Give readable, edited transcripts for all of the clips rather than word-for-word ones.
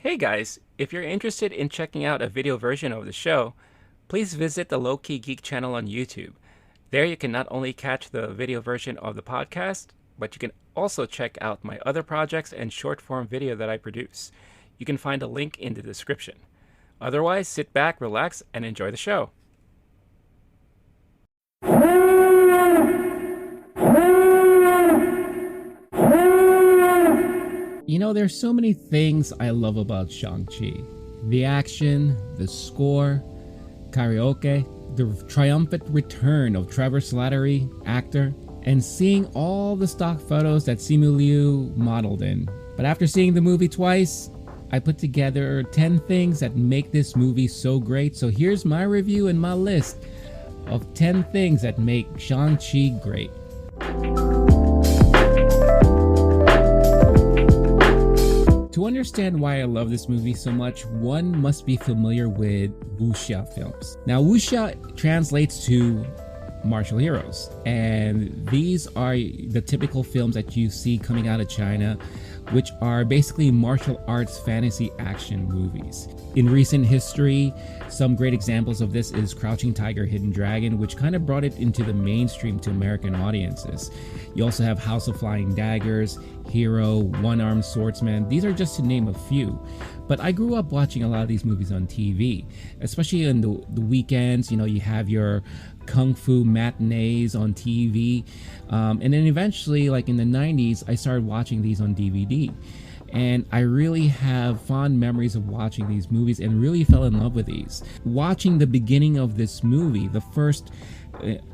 Hey guys, if you're interested in checking out a video version of the show, please visit the LOWKEY Geek channel on YouTube. There you can not only catch the video version of the podcast, but you can also check out my other projects and short form video that I produce. You can find a link in the description. Otherwise, sit back, relax, and enjoy the show. You know, there's so many things I love about Shang-Chi. The action, the score, karaoke, the triumphant return of Trevor Slattery, actor, and seeing all the stock photos that Simu Liu modeled in. But after seeing the movie twice, I put together 10 things that make this movie so great. So here's my review and my list of 10 things that make Shang-Chi great. To understand why I love this movie so much, one must be familiar with Wuxia films. Now, Wuxia translates to martial heroes, and these are the typical films that you see coming out of China, which are basically martial arts fantasy action movies. In recent history, some great examples of this is Crouching Tiger, Hidden Dragon, which kind of brought it into the mainstream to American audiences. You also have House of Flying Daggers, Hero, One-Armed Swordsman. These are just to name a few. But I grew up watching a lot of these movies on TV, especially in the weekends. You know, you have your kung fu matinees on TV. And then eventually, like in the 90s, I started watching these on DVD. And I really have fond memories of watching these movies and really fell in love with these. Watching the beginning of this movie, the first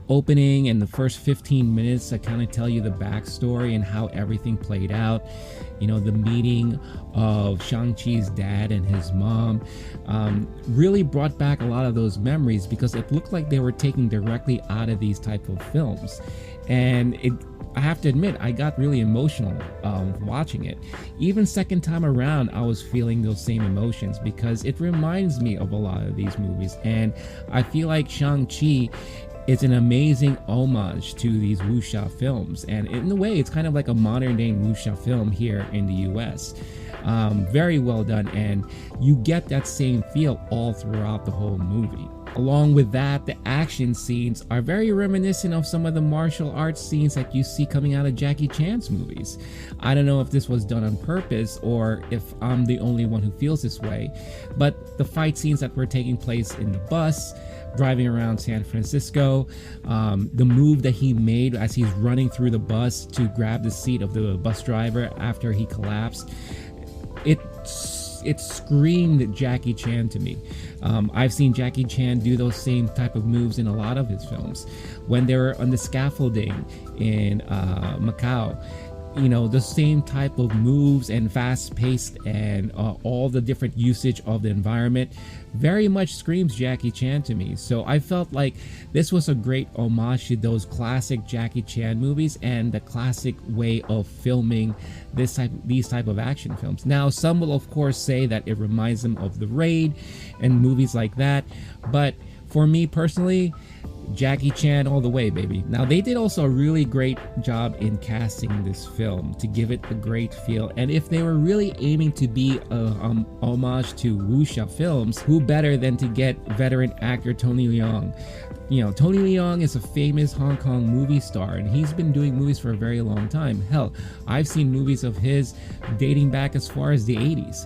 opening and the first 15 minutes that kind of tell you the backstory and how everything played out. You know, the meeting of Shang-Chi's dad and his mom really brought back a lot of those memories because it looked like they were taken directly out of these type of films. And I have to admit, I got really emotional watching it. Even second time around, I was feeling those same emotions because it reminds me of a lot of these movies. And I feel like Shang-Chi is an amazing homage to these wuxia films. And in a way, it's kind of like a modern day wuxia film here in the US. Very well done. And you get that same feel all throughout the whole movie. Along with that, the action scenes are very reminiscent of some of the martial arts scenes that you see coming out of Jackie Chan's movies. I don't know if this was done on purpose or if I'm the only one who feels this way, but the fight scenes that were taking place in the bus, driving around San Francisco, the move that he made as he's running through the bus to grab the seat of the bus driver after he collapsed, it screamed Jackie Chan to me. I've seen Jackie Chan do those same type of moves in a lot of his films. When they were on the scaffolding in Macau, you know, the same type of moves and fast-paced and all the different usage of the environment very much screams Jackie Chan to me. So I felt like this was a great homage to those classic Jackie Chan movies and the classic way of filming these type of action films. Now, some will of course say that it reminds them of The Raid and movies like that, but for me personally, Jackie Chan all the way, baby. Now, they did also a really great job in casting this film to give it a great feel. And if they were really aiming to be a homage to wuxia films, who better than to get veteran actor Tony Leung? You know, Tony Leung is a famous Hong Kong movie star, and he's been doing movies for a very long time. Hell, I've seen movies of his dating back as far as the 80s.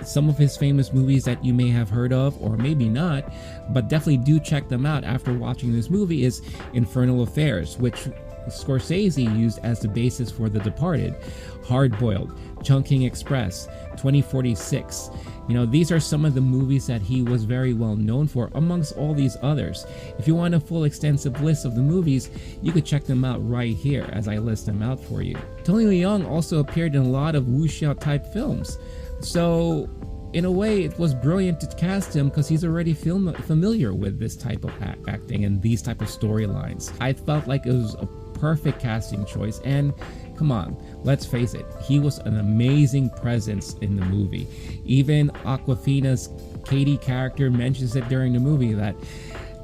Some of his famous movies that you may have heard of, or maybe not, but definitely do check them out after watching this movie, is Infernal Affairs, which Scorsese used as the basis for The Departed, Hard Boiled, Chungking Express, 2046. You know, these are some of the movies that he was very well known for, amongst all these others. If you want a full extensive list of the movies, you could check them out right here as I list them out for you. Tony Leung also appeared in a lot of wuxia type films. So in a way, it was brilliant to cast him because he's already familiar with this type of acting and these type of storylines. I felt like it was a perfect casting choice, and come on, let's face it, he was an amazing presence in the movie. Even Awkwafina's Katie character mentions it during the movie that,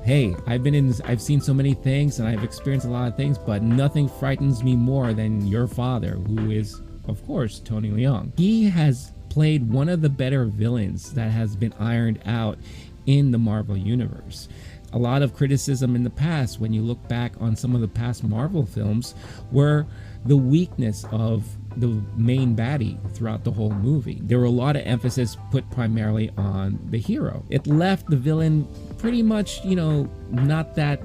hey, I've seen so many things and I've experienced a lot of things, but nothing frightens me more than your father, who is, of course, Tony Leung. He has played one of the better villains that has been ironed out in the Marvel Universe. A lot of criticism in the past, when you look back on some of the past Marvel films, were the weakness of the main baddie throughout the whole movie. There were a lot of emphasis put primarily on the hero. It left the villain pretty much, not that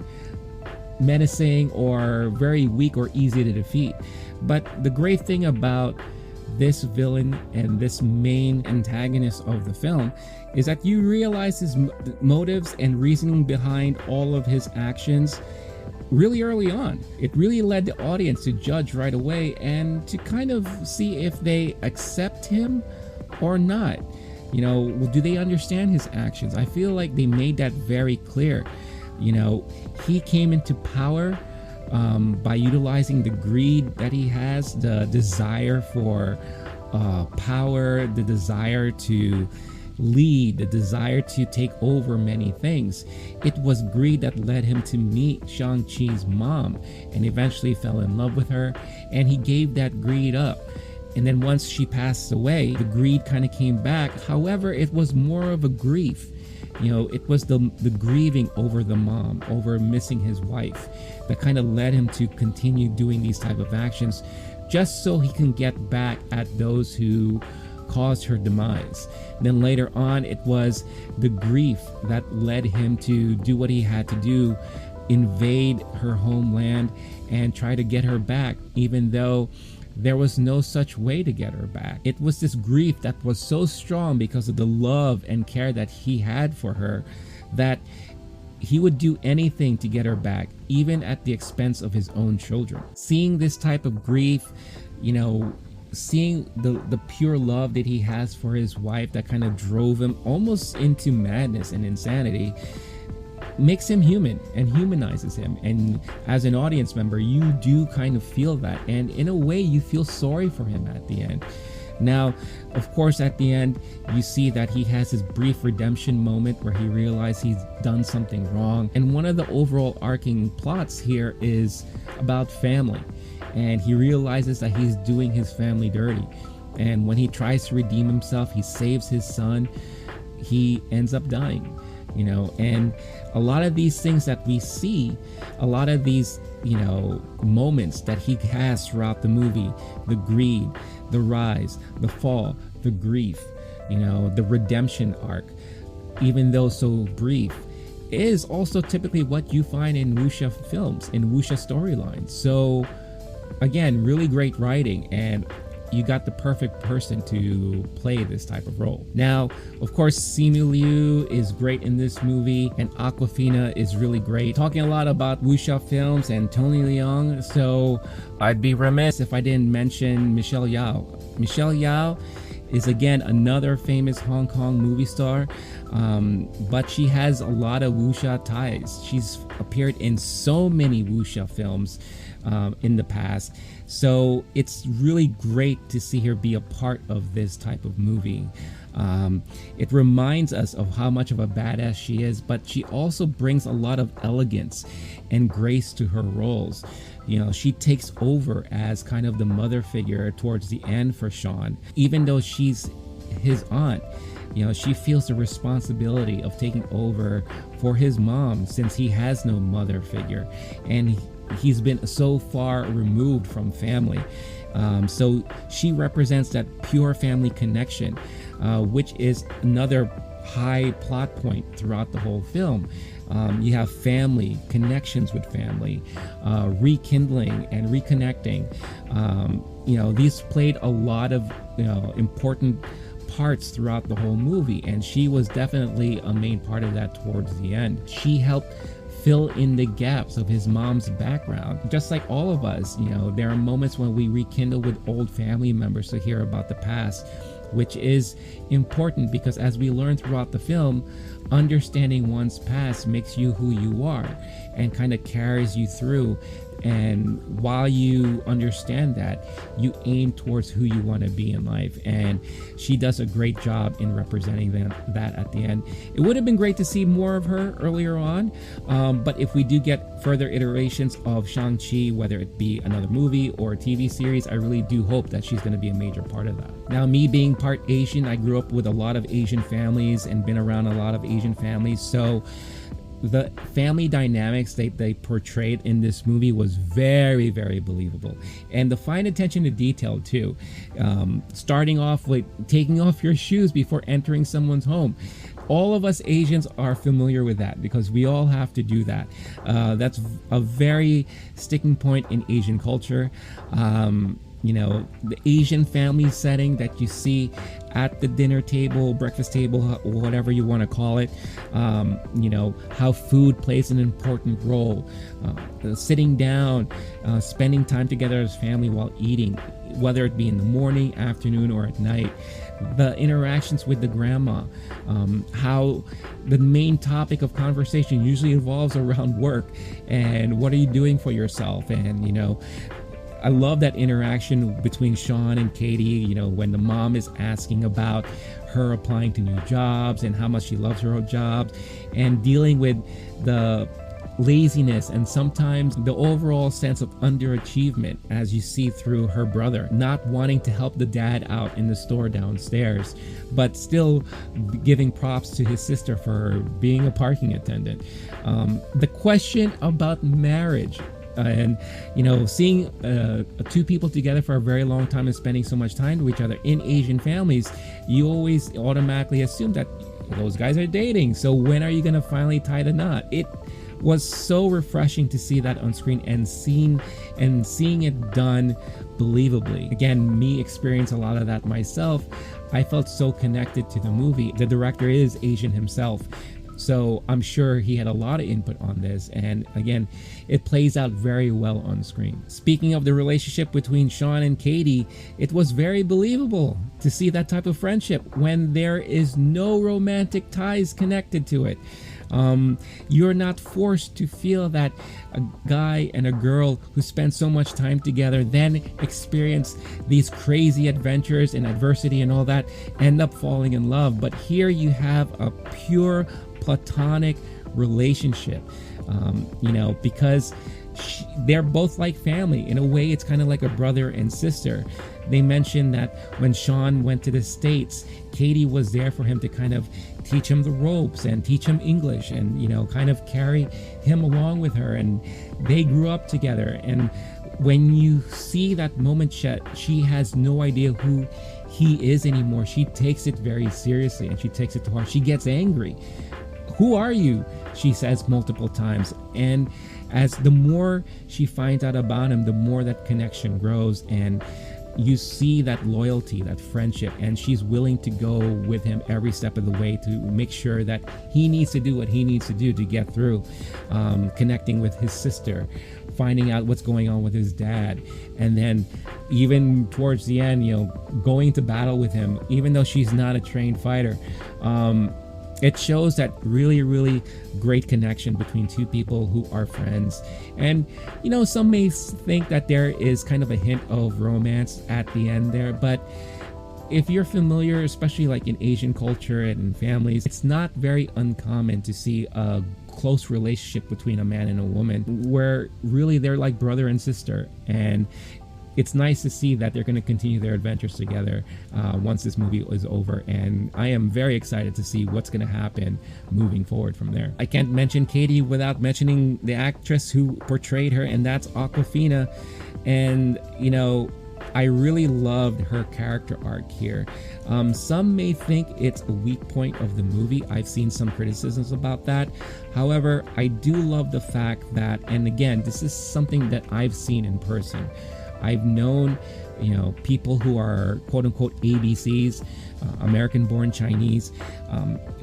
menacing or very weak or easy to defeat. But the great thing about this villain and this main antagonist of the film is that you realize his motives and reasoning behind all of his actions really early on. It really led the audience to judge right away and to kind of see if they accept him or not. Do they understand his actions? I feel like they made that very clear. He came into power by utilizing the greed that he has, the desire for power, the desire to lead, the desire to take over many things. It was greed that led him to meet Shang-Chi's mom and eventually fell in love with her, and he gave that greed up. And then once she passed away, the greed kind of came back. However, it was more of a grief. It was the grieving over the mom, over missing his wife, that kind of led him to continue doing these type of actions just so he can get back at those who caused her demise. Then later on, it was the grief that led him to do what he had to do, invade her homeland and try to get her back, even though there was no such way to get her back. It was this grief that was so strong because of the love and care that he had for her, that he would do anything to get her back, even at the expense of his own children. Seeing this type of grief, seeing the pure love that he has for his wife that kind of drove him almost into madness and insanity, makes him human and humanizes him. And as an audience member, you do kind of feel that, and in a way you feel sorry for him at the end. Now, of course, at the end, you see that he has his brief redemption moment where he realizes he's done something wrong. And one of the overall arcing plots here is about family. And he realizes that he's doing his family dirty. And when he tries to redeem himself, he saves his son, he ends up dying. And a lot of these things that we see, a lot of these, moments that he has throughout the movie, the greed, the rise, the fall, the grief, the redemption arc, even though so brief, is also typically what you find in wuxia films, in wuxia storylines. So again, really great writing, and you got the perfect person to play this type of role. Now, of course, Simu Liu is great in this movie, and Awkwafina is really great. Talking a lot about wuxia films and Tony Leung, so I'd be remiss if I didn't mention Michelle Yeoh. Michelle Yeoh is again another famous Hong Kong movie star, but she has a lot of wuxia ties. She's appeared in so many wuxia films in the past, so it's really great to see her be a part of this type of movie. It reminds us of how much of a badass she is, but she also brings a lot of elegance and grace to her roles. She takes over as kind of the mother figure towards the end for Sean. Even though she's his aunt, she feels the responsibility of taking over for his mom, since he has no mother figure and he's been so far removed from family. So she represents that pure family connection, which is another high plot point throughout the whole film. You have family, connections with family, rekindling and reconnecting. These played a lot of important parts throughout the whole movie, and she was definitely a main part of that towards the end. She helped fill in the gaps of his mom's background. Just like all of us, there are moments when we rekindle with old family members to hear about the past, which is important because, as we learn throughout the film, understanding one's past makes you who you are and kind of carries you through And while you understand that, you aim towards who you want to be in life. And she does a great job in representing that at the end. It would have been great to see more of her earlier on, but if we do get further iterations of Shang-Chi, whether it be another movie or a TV series, I really do hope that she's going to be a major part of that. Now, me being part Asian, I grew up with a lot of Asian families and been around a lot of Asian families, so the family dynamics they portrayed in this movie was very, very believable. And the fine attention to detail too, starting off with taking off your shoes before entering someone's home. All of us Asians are familiar with that because we all have to do that. That's a very sticking point in Asian culture. You know, the Asian family setting that you see at the dinner table, breakfast table, whatever you want to call it. You know, how food plays an important role. Sitting down, spending time together as family while eating, whether it be in the morning, afternoon, or at night. The interactions with the grandma, how the main topic of conversation usually revolves around work and what are you doing for yourself. And, you know, I love that interaction between Sean and Katie, you know, when the mom is asking about her applying to new jobs and how much she loves her old jobs, and dealing with the laziness and sometimes the overall sense of underachievement as you see through her brother not wanting to help the dad out in the store downstairs, but still giving props to his sister for being a parking attendant. The question about marriage, and, you know, seeing two people together for a very long time and spending so much time with each other in Asian families, you always automatically assume that those guys are dating. So when are you going to finally tie the knot? It was so refreshing to see that on screen and seeing it done believably. Again, me experience a lot of that myself. I felt so connected to the movie. The director is Asian himself, so I'm sure he had a lot of input on this, and again, it plays out very well on screen. Speaking of the relationship between Sean and Katie, it was very believable to see that type of friendship when there is no romantic ties connected to it. You're not forced to feel that a guy and a girl who spend so much time together then experience these crazy adventures and adversity and all that end up falling in love. But here you have a pure platonic relationship, you know, because they're both like family. In a way, it's kind of like a brother and sister. They mentioned that when Sean went to the States, Katie was there for him to kind of teach him the ropes and teach him English and, you know, kind of carry him along with her. And they grew up together. And when you see that moment, she has no idea who he is anymore. She takes it very seriously and she takes it to heart. She gets angry. Who are you? She says multiple times. And as the more she finds out about him, the more that connection grows, and you see that loyalty, that friendship, and she's willing to go with him every step of the way to make sure that he needs to do what he needs to do to get through, connecting with his sister, finding out what's going on with his dad, and then even towards the end, you know, going to battle with him, even though she's not a trained fighter. It shows that really, really great connection between two people who are friends. And, you know, some may think that there is kind of a hint of romance at the end there, but if you're familiar, especially like in Asian culture and in families, it's not very uncommon to see a close relationship between a man and a woman where really they're like brother and sister. And it's nice to see that they're going to continue their adventures together once this movie is over, and I am very excited to see what's going to happen moving forward from there. I can't mention Katie without mentioning the actress who portrayed her, and that's Awkwafina. And, you know, I really loved her character arc here. Some may think it's a weak point of the movie. I've seen some criticisms about that. However, I do love the fact that, and again, this is something that I've seen in person. I've known, you know, people who are quote unquote ABCs, American-born Chinese,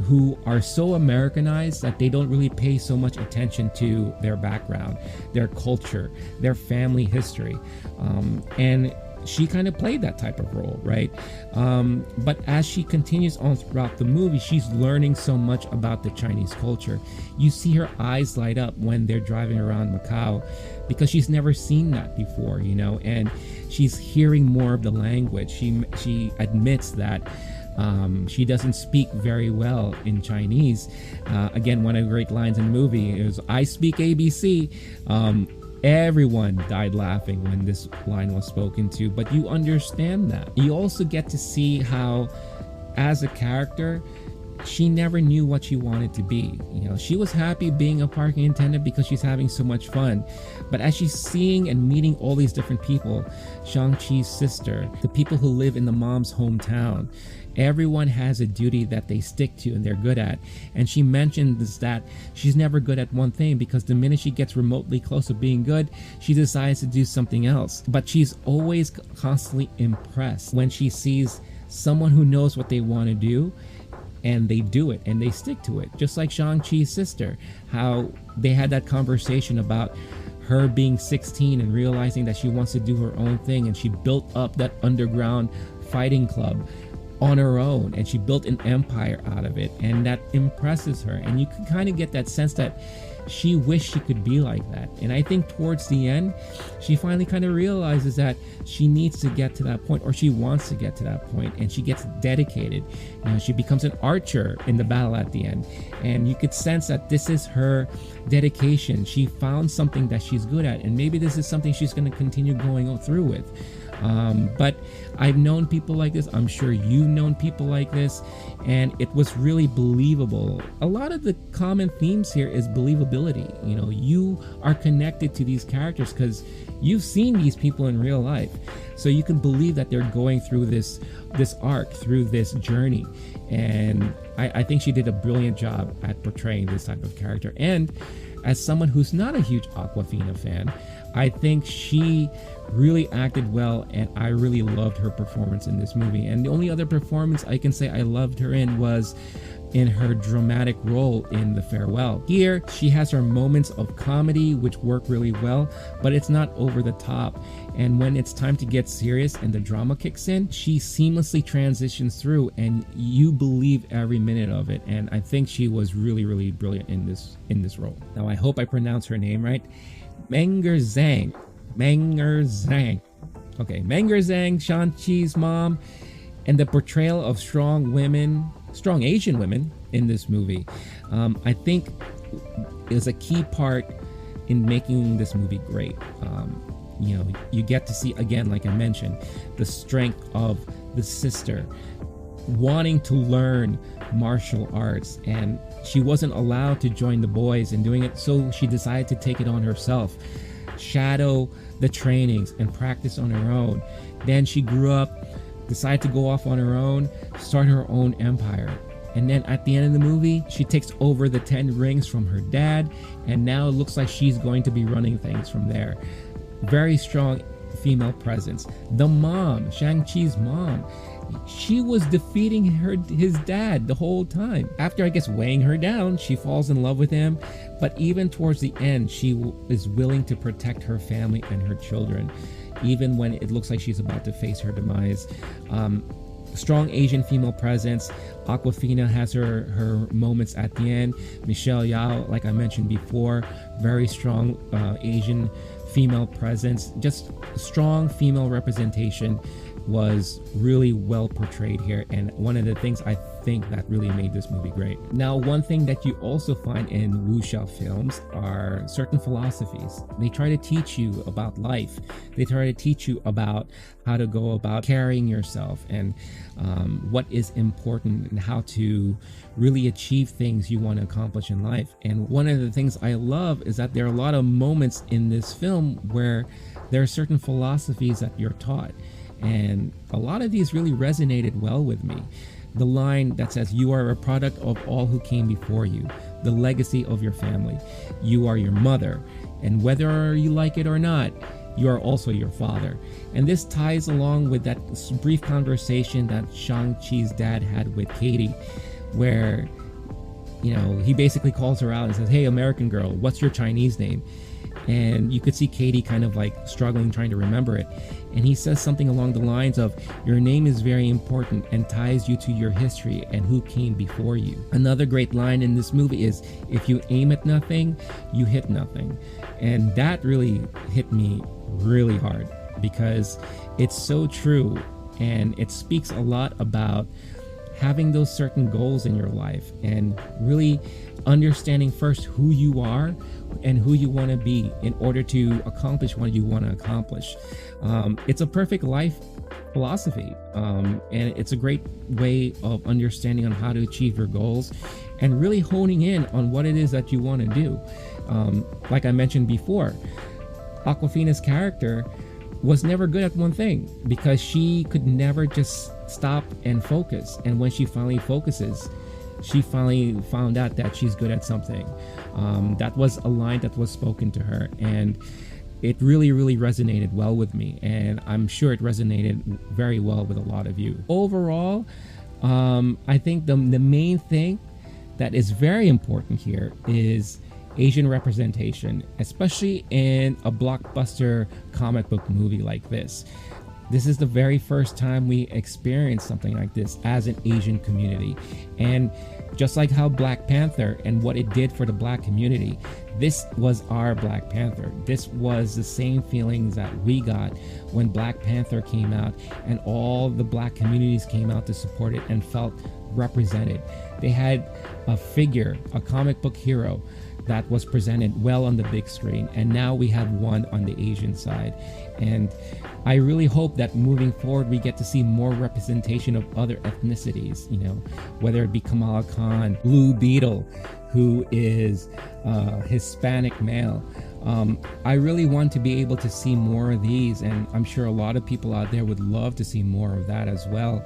who are so Americanized that they don't really pay so much attention to their background, their culture, their family history. And she kind of played that type of role, right? But as she continues on throughout the movie, she's learning so much about the Chinese culture. You see her eyes light up when they're driving around Macau, because she's never seen that before, you know, and she's hearing more of the language. She admits that she doesn't speak very well in Chinese. Again, one of the great lines in the movie is, "I speak ABC." Everyone died laughing when this line was spoken to, but you understand that. You also get to see how, as a character, she never knew what she wanted to be. You know, she was happy being a parking attendant because she's having so much fun. But as she's seeing and meeting all these different people, Shang-Chi's sister, the people who live in the mom's hometown, everyone has a duty that they stick to and they're good at. And she mentions that she's never good at one thing, because the minute she gets remotely close to being good, she decides to do something else. But she's always constantly impressed when she sees someone who knows what they want to do, and they do it and they stick to it. Just like Shang-Chi's sister, how they had that conversation about her being 16 and realizing that she wants to do her own thing, and she built up that underground fighting club on her own, and she built an empire out of it, and that impresses her. And you can kind of get that sense that she wished she could be like that. And I think towards the end, she finally kind of realizes that she needs to get to that point, or she wants to get to that point, and she gets dedicated. You know, she becomes an archer in the battle at the end, and you could sense that this is her dedication. She found something that she's good at, and maybe this is something she's going to continue going through with. But I've known people like this. I'm sure you've known people like this, and it was really believable. A lot of the common themes here is believability. You know, you are connected to these characters because you've seen these people in real life, so you can believe that they're going through this arc, through this journey. And I think she did a brilliant job at portraying this type of character. And as someone who's not a huge Awkwafina fan, I think she really acted well, and I really loved her performance in this movie. And the only other performance I can say I loved her in was in her dramatic role in The Farewell. Here, she has her moments of comedy which work really well, but it's not over the top. And when it's time to get serious and the drama kicks in, she seamlessly transitions through, and you believe every minute of it. And I think she was really, really brilliant in this role. Now, I hope I pronounced her name right. Menger Zhang. Okay, Menger Zhang, Shang-Chi's mom, and the portrayal of strong Asian women in this movie, I think is a key part in making this movie great. You know, you get to see, again, like I mentioned, the strength of the sister wanting to learn martial arts, and she wasn't allowed to join the boys in doing it, so she decided to take it on herself, shadow the trainings and practice on her own. Then she grew up, decided to go off on her own, start her own empire. And then at the end of the movie, she takes over the 10 rings from her dad, and now it looks like she's going to be running things from there. Very strong female presence. The mom, Shang-Chi's mom, she was defeating his dad the whole time. After, I guess, weighing her down, she falls in love with him. But even towards the end, she is willing to protect her family and her children, even when it looks like she's about to face her demise. Strong Asian female presence. Awkwafina has her moments at the end. Michelle Yeoh, like I mentioned before, very strong Asian female presence. Just strong female representation was really well portrayed here, and one of the things I think that really made this movie great. Now, one thing that you also find in wuxia films are certain philosophies. They try to teach you about life. They try to teach you about how to go about carrying yourself, and what is important, and how to really achieve things you want to accomplish in life. And one of the things I love is that there are a lot of moments in this film where there are certain philosophies that you're taught. And a lot of these really resonated well with me. The line that says, "You are a product of all who came before you, the legacy of your family. You are your mother, and whether you like it or not, you are also your father." And this ties along with that brief conversation that Shang-Chi's dad had with Katie, where, you know, he basically calls her out and says, "Hey, American girl, what's your Chinese name?" and you could see Katie kind of like struggling trying to remember it, and he says something along the lines of, your name is very important and ties you to your history and who came before you. Another great line in this movie is, if you aim at nothing, you hit nothing. And that really hit me really hard, because it's so true, and it speaks a lot about having those certain goals in your life and really understanding first who you are and who you want to be in order to accomplish what you want to accomplish. It's a perfect life philosophy, and it's a great way of understanding on how to achieve your goals and really honing in on what it is that you want to do. Like I mentioned before, Awkwafina's character was never good at one thing, because she could never just stop and focus. And when she finally focuses, she finally found out that she's good at something. That was a line that was spoken to her, and it really, really resonated well with me, and I'm sure it resonated very well with a lot of you. Overall, I think the main thing that is very important here is Asian representation, especially in a blockbuster comic book movie like this. This is the very first time we experience something like this as an Asian community. And just like how Black Panther and what it did for the Black community, this was our Black Panther. This was the same feelings that we got when Black Panther came out and all the Black communities came out to support it and felt represented. They had a figure, a comic book hero that was presented well on the big screen, and now we have one on the Asian side. And I really hope that moving forward we get to see more representation of other ethnicities, you know, whether it be Kamala Khan, Blue Beetle, who is Hispanic male. I really want to be able to see more of these, and I'm sure a lot of people out there would love to see more of that as well.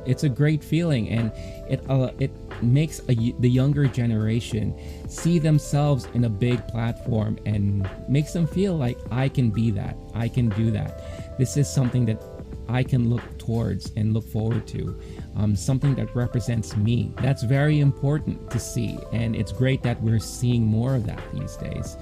It's a great feeling, and it makes the younger generation see themselves in a big platform and makes them feel like, I can be that, I can do that. This is something that I can look towards and look forward to, something that represents me. That's very important to see, and it's great that we're seeing more of that these days.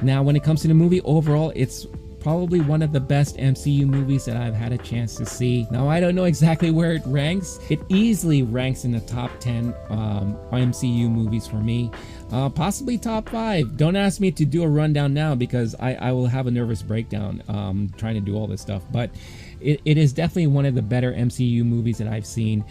Now, when it comes to the movie overall, it's probably one of the best MCU movies that I've had a chance to see. Now, I don't know exactly where it ranks. It easily ranks in the top 10 MCU movies for me. Possibly top 5. Don't ask me to do a rundown now, because I will have a nervous breakdown trying to do all this stuff. But it is definitely one of the better MCU movies that I've seen.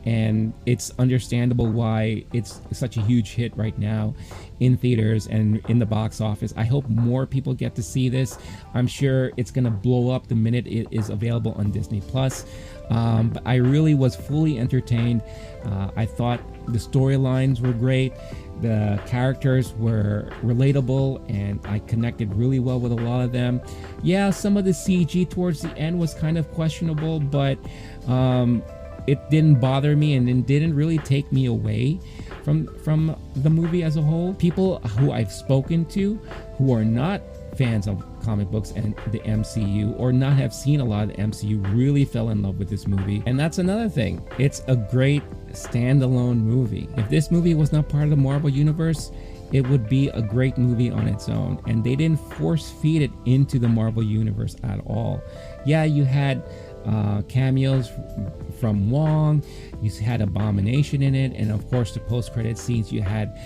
And it's understandable why it's such a huge hit right now in theaters and in the box office. I hope more people get to see this. I'm sure it's going to blow up the minute it is available on Disney Plus. But I really was fully entertained. I thought the storylines were great. The characters were relatable, and I connected really well with a lot of them. Yeah, some of the CG towards the end was kind of questionable, but it didn't bother me, and it didn't really take me away from the movie as a whole. People who I've spoken to who are not fans of comic books and the MCU, or not have seen a lot of the MCU, really fell in love with this movie. And that's another thing. It's a great standalone movie. If this movie was not part of the Marvel Universe, it would be a great movie on its own. And they didn't force feed it into the Marvel Universe at all. Yeah, you had cameos from Wong, you had Abomination in it, and of course the post-credit scenes, you had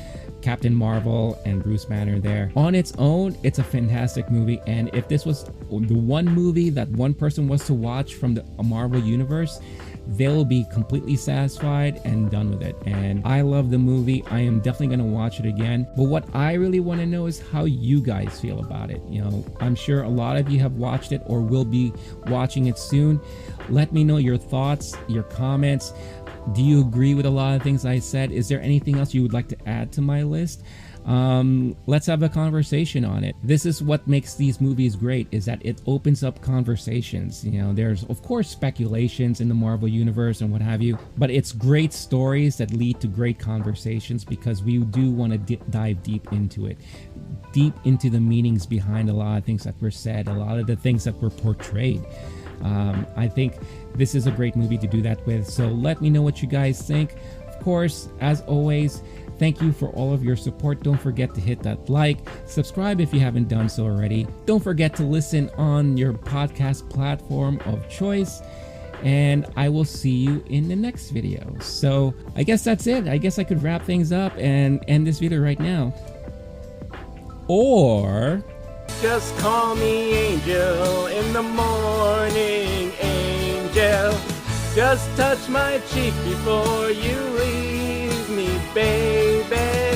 Captain Marvel and Bruce Banner there. On its own, it's a fantastic movie, and if this was the one movie that one person was to watch from the Marvel Universe, they'll be completely satisfied and done with it. And I love the movie. I am definitely going to watch it again. But what I really want to know is how you guys feel about it. You know, I'm sure a lot of you have watched it or will be watching it soon. Let me know your thoughts, your comments. Do you agree with a lot of things I said? Is there anything else you would like to add to my list? Let's have a conversation on it. This is what makes these movies great, is that it opens up conversations. You know, there's of course speculations in the Marvel Universe and what have you, but it's great stories that lead to great conversations, because we do want to dive deep into it, deep into the meanings behind a lot of things that were said, a lot of the things that were portrayed. I think this is a great movie to do that with. So let me know what you guys think. Of course, as always, Thank you for all of your support. Don't forget to hit that like, subscribe if you haven't done so already. Don't forget to listen on your podcast platform of choice. And I will see you in the next video. So I guess that's it. I guess I could wrap things up and end this video right now. Or just call me Angel in the morning, Angel. Just touch my cheek before you leave me, baby.